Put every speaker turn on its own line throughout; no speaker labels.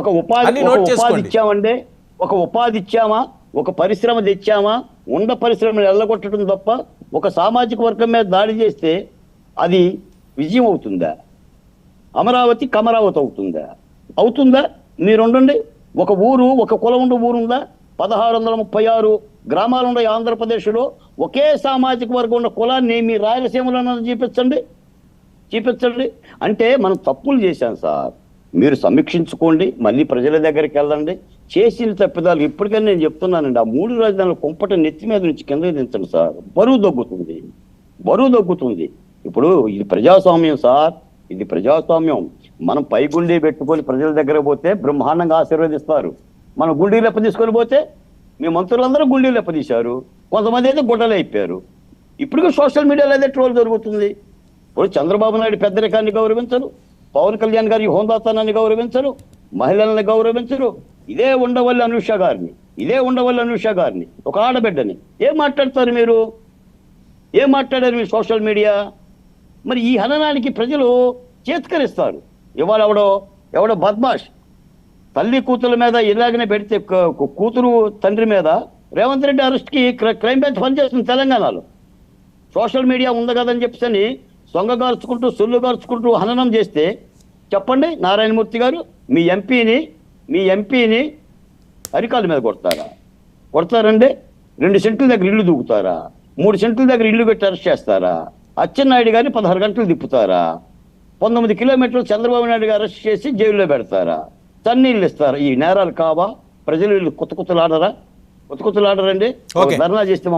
ఒక ఉపాధి ఇచ్చామంటే, ఒక ఉపాధి ఇచ్చామా, ఒక పరిశ్రమ తెచ్చామా, ఉన్న పరిశ్రమను ఎల్లగొట్టడం తప్ప ఒక సామాజిక వర్గం మీద దాడి చేస్తే అది విజయం అవుతుందా? అమరావతి కమరావతి అవుతుందా? మీరు ఉండండి. ఒక ఊరు, ఒక కులం ఉండే ఊరుందా? 1636 గ్రామాలు ఉన్నాయి ఆంధ్రప్రదేశ్లో. ఒకే సామాజిక వర్గం ఉన్న కులాన్ని మీ రాయలసీమలో చూపించండి. అంటే మనం తప్పులు చేశాం సార్. మీరు సమీక్షించుకోండి, మళ్ళీ ప్రజల దగ్గరికి వెళ్ళండి. చేసిన తప్పిదాలు ఇప్పటికైనా నేను చెప్తున్నానండి, ఆ 3 రాజధానుల కుంపట నెత్తి మీద నుంచి కిందకి దించండి సార్. బరువు తగ్గుతుంది. ఇప్పుడు ఇది ప్రజాస్వామ్యం సార్, ఇది ప్రజాస్వామ్యం. మనం పై గుండీ పెట్టుకొని ప్రజల దగ్గర పోతే బ్రహ్మాండంగా ఆశీర్వదిస్తారు. మనం గుండీ లెప్ప తీసుకొని పోతే మీ మంత్రులందరూ గుండీ లెప్ప తీశారు, కొంతమంది అయితే గుడ్డలు అయిపోయారు. ఇప్పుడు సోషల్ మీడియాలో అదే ట్రోల్ జరుగుతుంది. ఇప్పుడు చంద్రబాబు నాయుడు పెద్దరికాన్ని గౌరవించరు, పవన్ కళ్యాణ్ గారి హోందాతనాన్ని గౌరవించరు, మహిళలను గౌరవించరు. ఇదే ఉండవల్లి అనూష గారిని ఒక ఆడబిడ్డని ఏం మాట్లాడతారు మీరు? ఏం మాట్లాడారు మీరు సోషల్ మీడియా? మరి ఈ హననానికి ప్రజలు చేత్కరిస్తారు. ఇవాళ ఎవడో బద్మాష్ తల్లి కూతుల మీద ఇలాగనే పెడితే, కూతురు తండ్రి మీద రేవంత్ రెడ్డి అరెస్ట్కి క్రైమ్ బ్రాంచ్ పనిచేస్తుంది తెలంగాణలో. సోషల్ మీడియా ఉంది కదని చెప్పని సొల్లు గార్చుకుంటూ హననం చేస్తే చెప్పండి, నారాయణమూర్తి గారు మీ ఎంపీని అరికాల మీద కొడతారండి? 2 సెంట్ల దగ్గర ఇల్లు దూకుతారా? 3 సెంట్ల దగ్గర ఇల్లు పెట్టి అరెస్ట్ చేస్తారా? అచ్చెన్నాయుడు గారిని 16 గంటలు తిప్పుతారా? 19 కిలోమీటర్లు చంద్రబాబు నాయుడు గారు అరెస్ట్ చేసి జైల్లో పెడతారా? తన్నీళ్ళు ఇస్తారా? ఈ నేరాలు కావా? ప్రజలు వీళ్ళు కొత్తలాడరండి. ధర్నా చేస్తే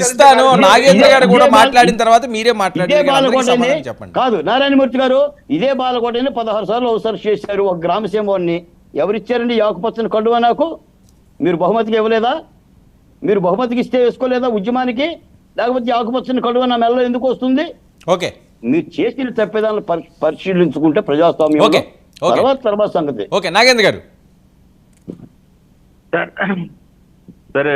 ఇస్తాను. నాగేంద్ర గారు కూడా మాట్లాడిన తర్వాత మీరే
కాదు. నారాయణమూర్తి గారు ఇదే బాలకోటని 16 సార్లు అవసరం చేశారు. ఒక గ్రామసీమని ఎవరిచ్చారండి? ఆకుపచ్చని కండువా నాకు మీరు బహుమతికి ఇవ్వలేదా? మీరు బహుమతికి ఇస్తే వేసుకోలేదా ఉద్యమానికి? లేకపోతే ఆకుపచ్చని కడువ నా మెల్ల ఎందుకు వస్తుంది?
ఓకే,
మీరు చేసిన తప్పిదాలను పరిశీలించుకుంటే ప్రజాస్వామ్యం తర్వాత సంగతి.
ఓకే, నాగేంద్ర గారు.
సరే,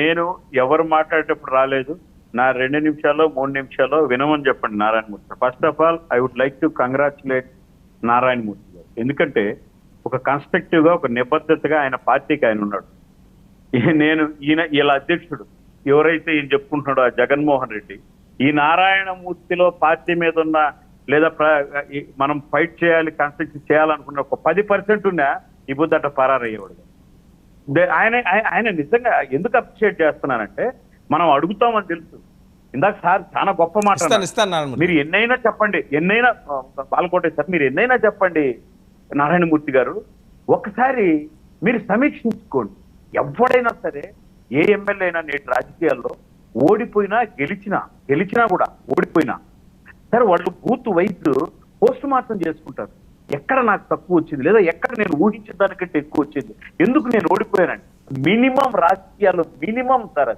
నేను ఎవరు మాట్లాడేటప్పుడు రాలేదు. నా 2 నిమిషాల్లో 3 నిమిషాల్లో వినమని చెప్పండి Narayana Murthy. First of all I would like to congratulate Narayana Murthy గారు. ఎందుకంటే ఒక కన్స్ట్రక్టివ్ గా, ఒక నిబద్ధతగా ఆయన పార్టీకి ఆయన ఉన్నాడు. వీళ్ళ అధ్యక్షుడు ఎవరైతే ఈయన చెప్పుకుంటున్నాడో ఆ జగన్మోహన్ రెడ్డి, ఈ నారాయణమూర్తిలో పార్టీ మీద ఉన్న లేదా మనం ఫైట్ చేయాలి, కన్స్ట్రక్ట్ చేయాలనుకున్న ఒక 10% ఉన్నా ఈ బుద్ధట పరారయ్యేవాడు. ఆయన నిజంగా ఎందుకు అప్రిషియేట్ చేస్తున్నానంటే, మనం అడుగుతామని తెలుసు. ఇందాక సార్ చాలా గొప్ప మాట, మీరు ఎన్నైనా చెప్పండి, బాలకోటే సార్ మీరు ఎన్నైనా చెప్పండి నారాయణమూర్తి గారు, ఒకసారి మీరు సమీక్షించుకోండి. ఎవడైనా సరే, ఏ ఎమ్మెల్యే అయినా నేటి రాజకీయాల్లో ఓడిపోయినా గెలిచినా కూడా ఓడిపోయినా సరే వాళ్ళు బూత్ వైజ్ పోస్ట్ మార్టం చేసుకుంటారు. ఎక్కడ నాకు తక్కువ వచ్చింది, లేదా ఎక్కడ నేను ఊహించిన దానికంటే ఎక్కువ వచ్చింది, ఎందుకు నేను ఓడిపోయానండి. మినిమం రాజకీయాల్లో మినిమం సార్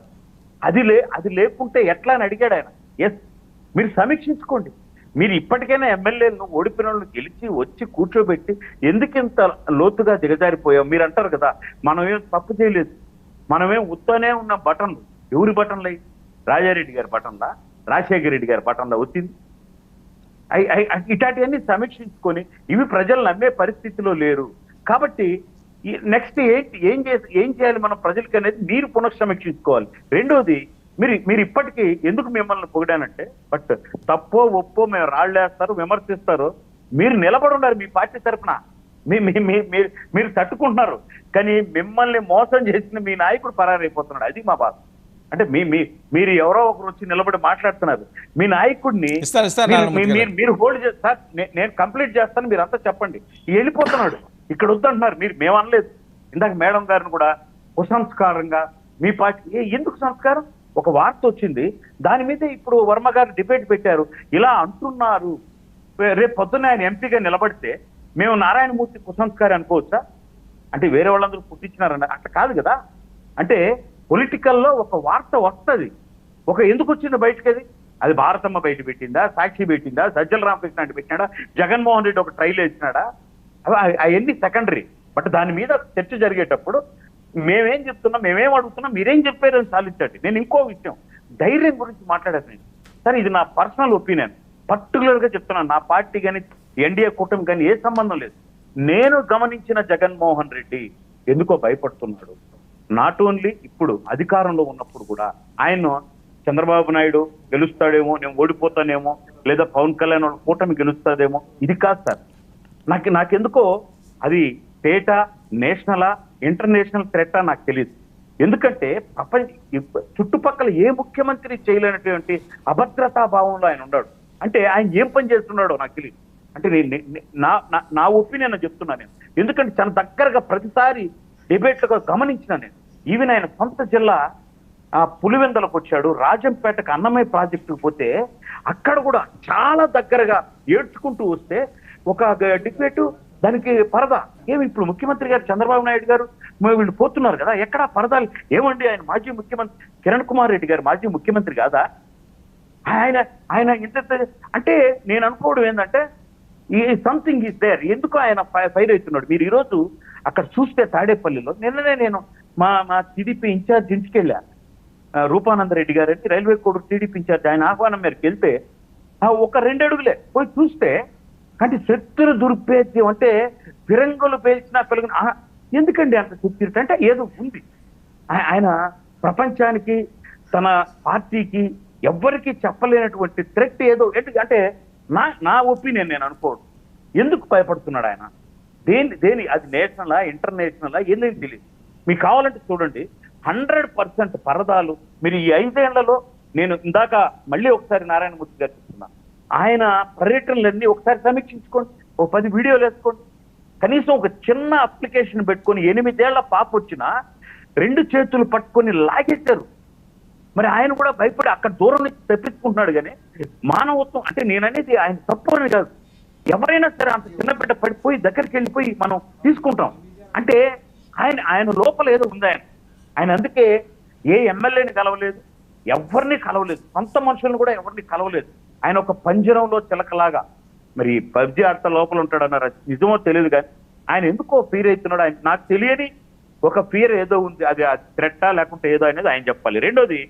అది లేకుంటే ఎట్లా అని అడిగాడు ఆయన. ఎస్, మీరు సమీక్షించుకోండి. మీరు ఇప్పటికైనా ఎమ్మెల్యేలను ఓడిపోయిన వాళ్ళని గెలిచి వచ్చి కూర్చోబెట్టి ఎందుకు ఇంత లోతుగా దిగజారిపోయాం? మీరు అంటారు కదా మనమేం తప్పు చేయలేదు, మనమేం ఉత్తనే ఉన్న బటన్లు. ఎవరి బటన్లు అయి? రాజారెడ్డి గారి బటన్లా, రాజశేఖర రెడ్డి గారి బటన్లా వచ్చింది? ఇట్లాంటివన్నీ సమీక్షించుకొని ఇవి ప్రజలు నమ్మే పరిస్థితిలో లేరు. కాబట్టి నెక్స్ట్ ఏం చేయాలి మనం ప్రజలకి అనేది మీరు పునఃసమీక్షించుకోవాలి. రెండోది, మీరు ఇప్పటికీ ఎందుకు మిమ్మల్ని పొగిడానంటే, బట్ తప్పో ఒప్పో మేము రాళ్ళేస్తారు, విమర్శిస్తారు, మీరు నిలబడి ఉన్నారు మీ పార్టీ తరఫున, మీరు తట్టుకుంటున్నారు. కానీ మిమ్మల్ని మోసం చేసిన మీ నాయకుడు పరారైపోతున్నాడు. అది మా బాధ. అంటే మీరు ఎవరో ఒకరు వచ్చి నిలబడి మాట్లాడుతున్నారు, మీ నాయకుడిని మీరు హోల్డ్ చేస్తారు. నేను కంప్లీట్ చేస్తాను, మీరు అంతా చెప్పండి. వెళ్ళిపోతున్నాడు, ఇక్కడ వద్దంటున్నారు. మేము అనలేదు. ఇందాక మేడం గారిని కూడా కుసంస్కారంగా మీ పార్టీ ఎందుకు సంస్కారం? ఒక వార్త వచ్చింది, దాని మీద ఇప్పుడు వర్మ గారు డిబేట్ పెట్టారు. ఇలా అంటున్నారు, రేపు పొద్దున్న ఆయన ఎంపీగా నిలబడితే మేము నారాయణమూర్తి కుసంస్కారి అనుకోవచ్చా? అంటే వేరే వాళ్ళందరూ పుట్టించినారన్న అట్లా కాదు కదా. అంటే పొలిటికల్లో ఒక వార్త వస్తుంది, ఎందుకు వచ్చింది బయటకి? అది భారతమ్మ బయట పెట్టిందా, సాక్షి పెట్టిందా, సజ్జల రామకృష్ణ అంటే పెట్టినాడా, జగన్మోహన్ రెడ్డి ఒక ట్రైల్ వేసినాడా? అవన్నీ సెకండరీ. బట్ దాని మీద చర్చ జరిగేటప్పుడు మేమేం చెప్తున్నాం, మేమేం అడుగుతున్నాం, మీరేం చెప్పారని సాధించండి. నేను ఇంకో విషయం, ధైర్యం గురించి మాట్లాడాను సార్. ఇది నా పర్సనల్ ఒపీనియన్, పర్టికులర్ గా చెప్తున్నాను. నా పార్టీ కానీ ఎన్డీఏ కూటమి కానీ ఏ సంబంధం లేదు. నేను గమనించిన జగన్మోహన్ రెడ్డి ఎందుకో భయపడుతున్నాడు. నాట్ ఓన్లీ ఇప్పుడు అధికారంలో ఉన్నప్పుడు కూడా ఆయన చంద్రబాబు నాయుడు గెలుస్తాడేమో, నేను ఓడిపోతానేమో, లేదా పవన్ కళ్యాణ్ కూటమి గెలుస్తాదేమో, ఇది కాదు సార్. నాకెందుకో అది స్టేటా, నేషనలా, ఇంటర్నేషనల్ థ్రెట్టా నాకు తెలియదు. ఎందుకంటే చుట్టుపక్కల ఏ ముఖ్యమంత్రి చేయలేనటువంటి అభద్రతా భావంలో ఆయన ఉన్నాడు. అంటే ఆయన ఏం పని చేస్తున్నాడో నాకు తెలియదు. అంటే నా ఒపీనియన్ చెప్తున్నా నేను. ఎందుకంటే చాలా దగ్గరగా ప్రతిసారి డిబేట్లుగా గమనించిన నేను. ఈవెన్ ఆయన సొంత జిల్లా పులివెందలకు వచ్చాడు, రాజంపేటకు అన్నమయ్య ప్రాజెక్టుకు పోతే అక్కడ కూడా చాలా దగ్గరగా ఏడ్చుకుంటూ వస్తే ఒక డిబేటు దానికి పరదా. ఏమి ఇప్పుడు ముఖ్యమంత్రి గారు చంద్రబాబు నాయుడు గారు వీళ్ళు పోతున్నారు కదా, ఎక్కడా పరదాలు ఏమండి? ఆయన మాజీ ముఖ్యమంత్రి కిరణ్ కుమార్ రెడ్డి గారు మాజీ ముఖ్యమంత్రి కాదా? ఆయన ఇంత అంటే నేను అనుకోవడం ఏంటంటే ఈ సంథింగ్ ఈజ్ దేర్. ఎందుకు ఆయన ఫైర్ అవుతున్నాడు? మీరు ఈరోజు అక్కడ చూస్తే తాడేపల్లిలో నిన్ననే నేను మా టీడీపీ ఇన్ఛార్జ్ ఇంటికి వెళ్ళా, రూపానందరెడ్డి గారు అని రైల్వే కోడూరు టీడీపీ ఇన్ఛార్జ్, ఆయన ఆహ్వానం మేరకు వెళ్తే ఒక 2 అడుగులే పోయి చూస్తే అంటే శత్రు దుర్భేద్యం అంటే ఫిరంగులు పేల్చినా పెరుగున ఎందుకండి అంత సెక్యూరిటీ అంటే ఏదో ఉంది. ఆయన ప్రపంచానికి తన పార్టీకి ఎవ్వరికి చెప్పలేనటువంటి థ్రెట్ ఏదో అంటే నా ఒపీనియన్ నేను అనుకోవడం. ఎందుకు భయపడుతున్నాడు ఆయన? దేని అది నేషనలా, ఇంటర్నేషనలా, ఏందేం తెలియదు. మీకు కావాలంటే చూడండి, 100% పరదాలు. మీరు ఈ 5 ఏళ్లలో నేను ఇందాక మళ్ళీ ఒకసారి నారాయణమూర్తి గారు చెప్తున్నా, ఆయన పర్యటనలన్నీ ఒకసారి సమీక్షించుకోండి, ఒక 10 వీడియోలు వేసుకోండి. కనీసం ఒక చిన్న అప్లికేషన్ పెట్టుకొని 8 ఏళ్ల పాప వచ్చినా 2 చేతులు పట్టుకొని లాగేశారు. మరి ఆయన కూడా భయపడి అక్కడ దూరం నుంచి తెప్పించుకుంటున్నాడు. కానీ మానవత్వం అంటే నేననేది ఆయన తప్పు అని కాదు. ఎవరైనా సరే అంత చిన్న బిడ్డ పడిపోయి దగ్గరికి వెళ్ళిపోయి మనం తీసుకుంటాం అంటే ఆయన లోపల ఏదో ఉంది. ఆయన అందుకే ఏ ఎమ్మెల్యేని కలవలేదు, ఎవరిని కలవలేదు, సొంత మనుషులను కూడా ఎవరిని కలవలేదు. ఆయన ఒక పంజరంలో చిలకలాగా. మరి పబ్జీ ఆడత లోపల ఉంటాడు అన్నారు, నిజమో తెలియదు. కానీ ఆయన ఎందుకో ఫీర్ అవుతున్నాడు. ఆయన నాకు తెలియని ఒక ఫీర్ ఏదో ఉంది. అది థ్రెట్టా లేకుంటే ఏదో అనేది ఆయన చెప్పాలి. రెండోది,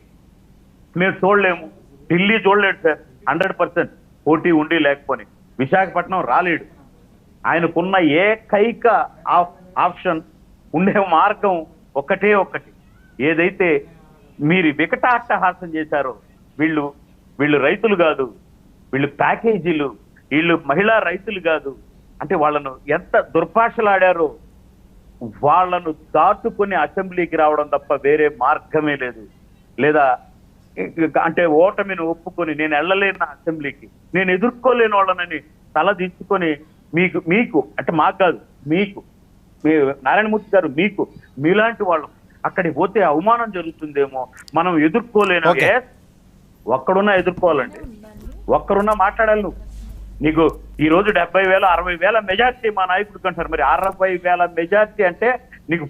మేము చూడలేము, ఢిల్లీ చూడలేడు సార్. 100% పోటీ ఉండి లేకపోని విశాఖపట్నం రాలేడు. ఆయనకున్న ఏకైక ఆప్షన్ ఉండే మార్గం ఒక్కటే ఒక్కటి. ఏదైతే మీరు వికటాట్టహాసం చేశారో, వీళ్ళు రైతులు కాదు, వీళ్ళు ప్యాకేజీలు, వీళ్ళు మహిళా రైతులు కాదు అంటే వాళ్ళను ఎంత దుర్భాషలాడారో వాళ్ళను దాటుకొని అసెంబ్లీకి రావడం తప్ప వేరే మార్గమే లేదు. లేదా అంటే ఓటమిని ఒప్పుకొని నేను వెళ్ళలేను అసెంబ్లీకి, నేను ఎదుర్కోలేని వాళ్ళనని తల తీసుకొని మీకు అంటే మాకు కాదు, మీకు నారాయణమూర్తి గారు, మీలాంటి వాళ్ళు అక్కడికి పోతే అవమానం జరుగుతుందేమో, మనం ఎదుర్కోలేను. ఒక్కడున్నా ఎదుర్కోవాలండి, ఒక్కరున్నా మాట్లాడాలి. నీకు ఈ రోజు 70,000 60,000 మెజార్టీ మా నాయకుడికి అంటారు. మరి 60,000 మెజార్టీ అంటే